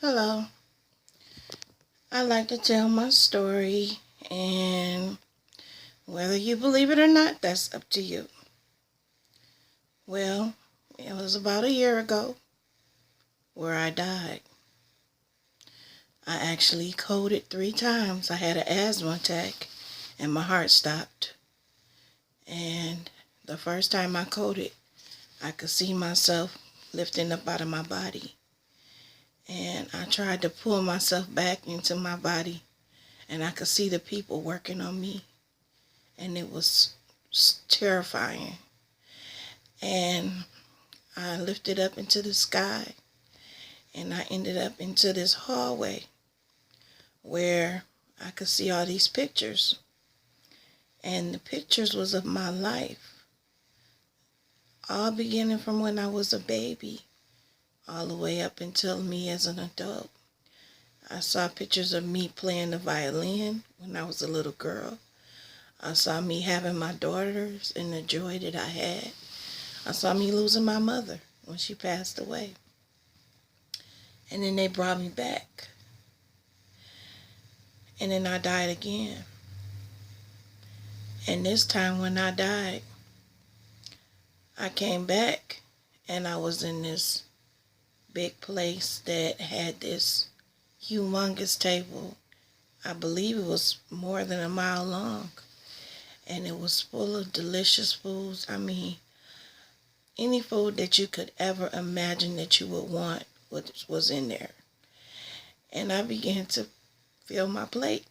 Hello. I like to tell my story, and whether you believe it or not, that's up to you. Well, it was about a year ago where I died. I actually coded 3 times. I had an asthma attack, and my heart stopped. And the first time I coded, I could see myself lifting up out of my body. And I tried to pull myself back into my body, and I could see the people working on me. And it was terrifying. And I lifted up into the sky, and I ended up into this hallway where I could see all these pictures. And the pictures was of my life, all beginning from when I was a baby, all the way up until me as an adult. I saw pictures of me playing the violin when I was a little girl. I saw me having my daughters and the joy that I had. I saw me losing my mother when she passed away. And then they brought me back. And then I died again. And this time when I died, I came back and I was in this big place that had this humongous table. I believe it was more than a mile long. And it was full of delicious foods. I mean, any food that you could ever imagine that you would want was in there. And I began to fill my plate.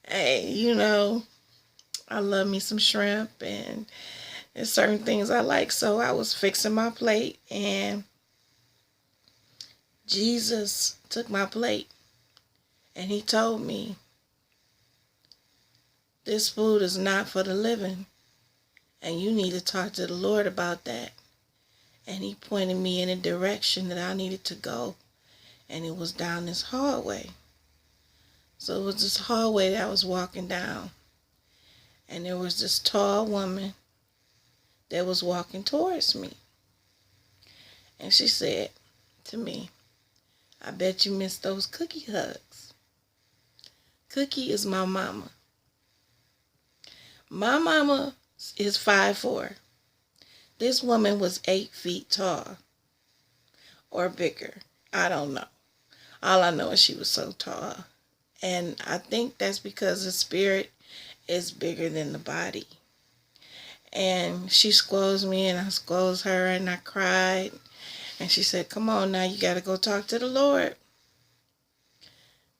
Hey, I love me some shrimp, and there's certain things I like. So I was fixing my plate, and Jesus took my plate, and he told me, this food is not for the living, and you need to talk to the Lord about that. And he pointed me in a direction that I needed to go, and it was down this hallway. So it was this hallway that I was walking down, and there was this tall woman that was walking towards me. And she said to me, I bet you missed those Cookie hugs. Cookie is my mama. My mama is 5'4". This woman was 8 feet tall or bigger. I don't know. All I know is she was so tall. And I think that's because the spirit is bigger than the body. And she squoze me, and I squoze her, and I cried. And she said, come on now, you got to go talk to the Lord.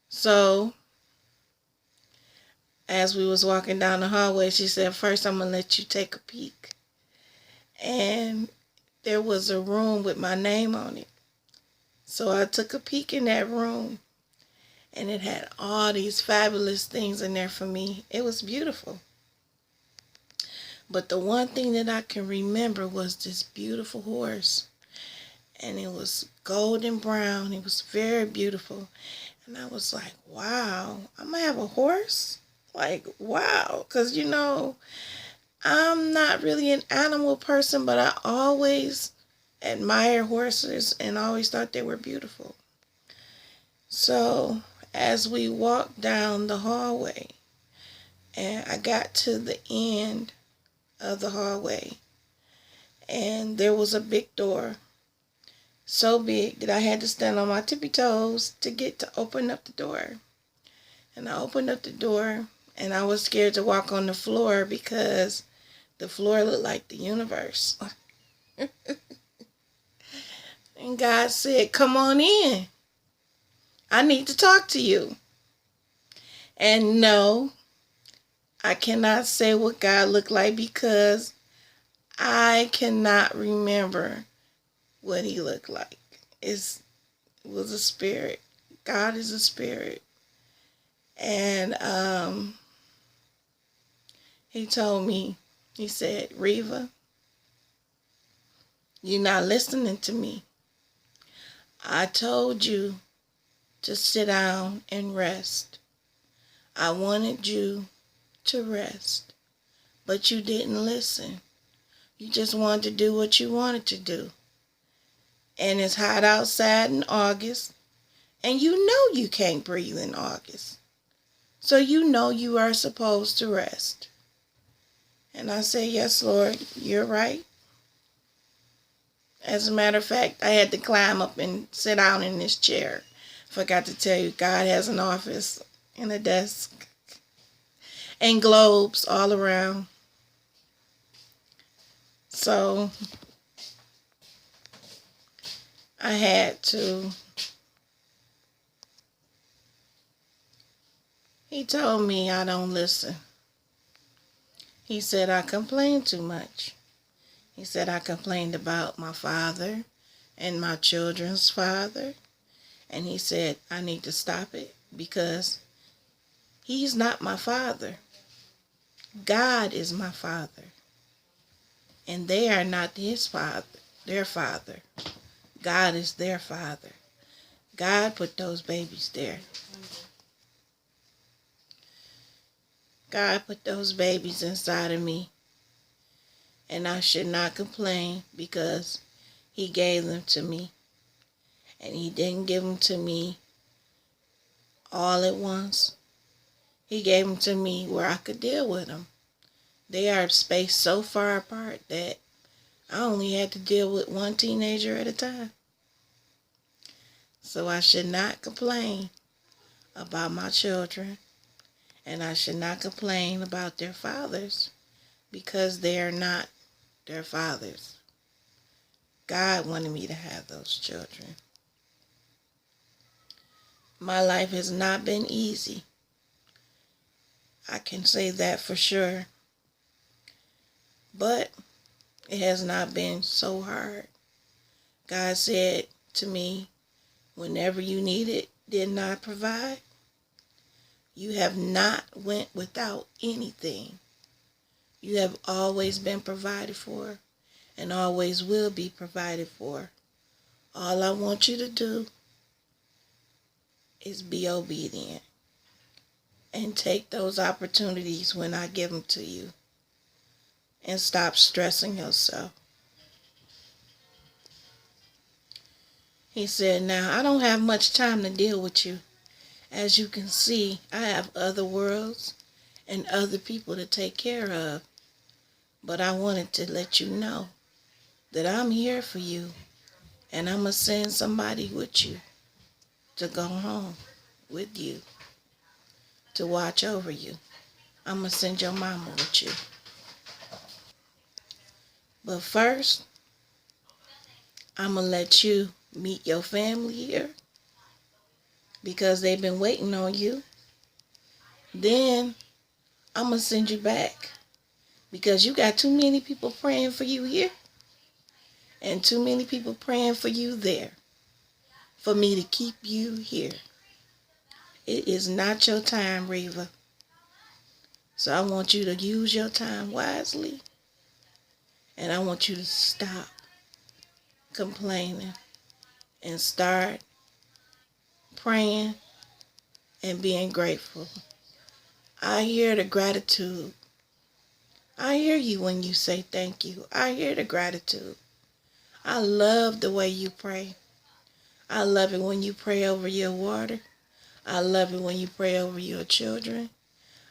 So as we was walking down the hallway, she said, first I'm going to let you take a peek. And there was a room with my name on it. So I took a peek in that room, and it had all these fabulous things in there for me. It was beautiful. But the one thing that I can remember was this beautiful horse. And it was golden brown. It was very beautiful. And I was like, wow, I'm going to have a horse? Like, wow. Because, I'm not really an animal person, but I always admire horses and always thought they were beautiful. So as we walked down the hallway, and I got to the end of the hallway, and there was a big door, so big that I had to stand on my tippy toes to get to open up the door. And I opened up the door, and I was scared to walk on the floor because the floor looked like the universe. And God said, come on in. I need to talk to you. And no, I cannot say what God looked like because I cannot remember what he looked like. It was a spirit. God is a spirit. And he told me, he said, Reva, you're not listening to me. I told you to sit down and rest. I wanted you to rest, but you didn't listen. You just wanted to do what you wanted to do. and it's hot outside in August, and you know you can't breathe in August. So you know you are supposed to rest. And I said, yes, Lord, you're right. As a matter of fact, I had to climb up and sit down in this chair. Forgot to tell you, God has an office and a desk and globes all around. So I had to. He told me I don't listen. He said I complain too much. He said I complained about my father and my children's father. And he said I need to stop it because he's not my father. God is my father. And they are not his father, their father. God is their father. God put those babies there. God put those babies inside of me. And I should not complain because he gave them to me. And he didn't give them to me all at once. He gave them to me where I could deal with them. They are spaced so far apart that I only had to deal with one teenager at a time. So I should not complain about my children, and I should not complain about their fathers because they are not their fathers. God wanted me to have those children. My life has not been easy. I can say that for sure. But it has not been so hard. God said to me, whenever you need it, did not provide. You have not went without anything. You have always been provided for and always will be provided for. All I want you to do is be obedient and take those opportunities when I give them to you and stop stressing yourself. He said, now I don't have much time to deal with you. As you can see, I have other worlds and other people to take care of. But I wanted to let you know that I'm here for you, and I'm going to send somebody with you to go home with you, to watch over you. I'm going to send your mama with you. But first, I'm going to let you meet your family here because they've been waiting on you. Then I'm going to send you back because you got too many people praying for you here and too many people praying for you there for me to keep you here. It is not your time, Reva. So I want you to use your time wisely. And I want you to stop complaining and start praying and being grateful. I hear the gratitude. I hear you when you say thank you. I hear the gratitude. I love the way you pray. I love it when you pray over your water. I love it when you pray over your children.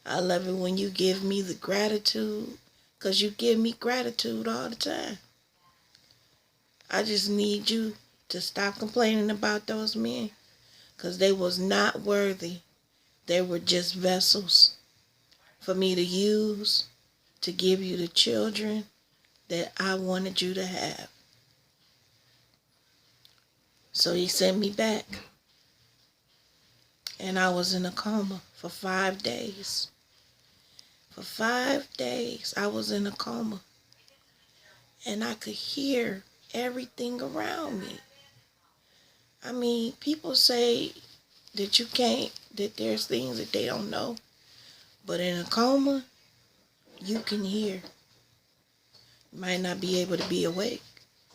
I love it when you give me the gratitude, because you give me gratitude all the time. I just need you to stop complaining about those men, because they was not worthy. They were just vessels for me to use to give you the children that I wanted you to have. So he sent me back, and I was in a coma for 5 days. For 5 days, I was in a coma, and I could hear everything around me. I mean, people say that you can't, that there's things that they don't know. But in a coma, you can hear. You might not be able to be awake,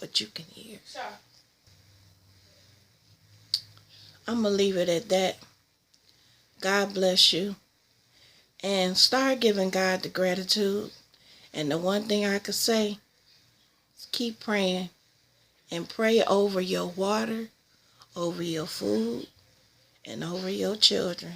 but you can hear. I'm going to leave it at that. God bless you. And start giving God the gratitude. And the one thing I could say is keep praying and pray over your water, over your food, and over your children.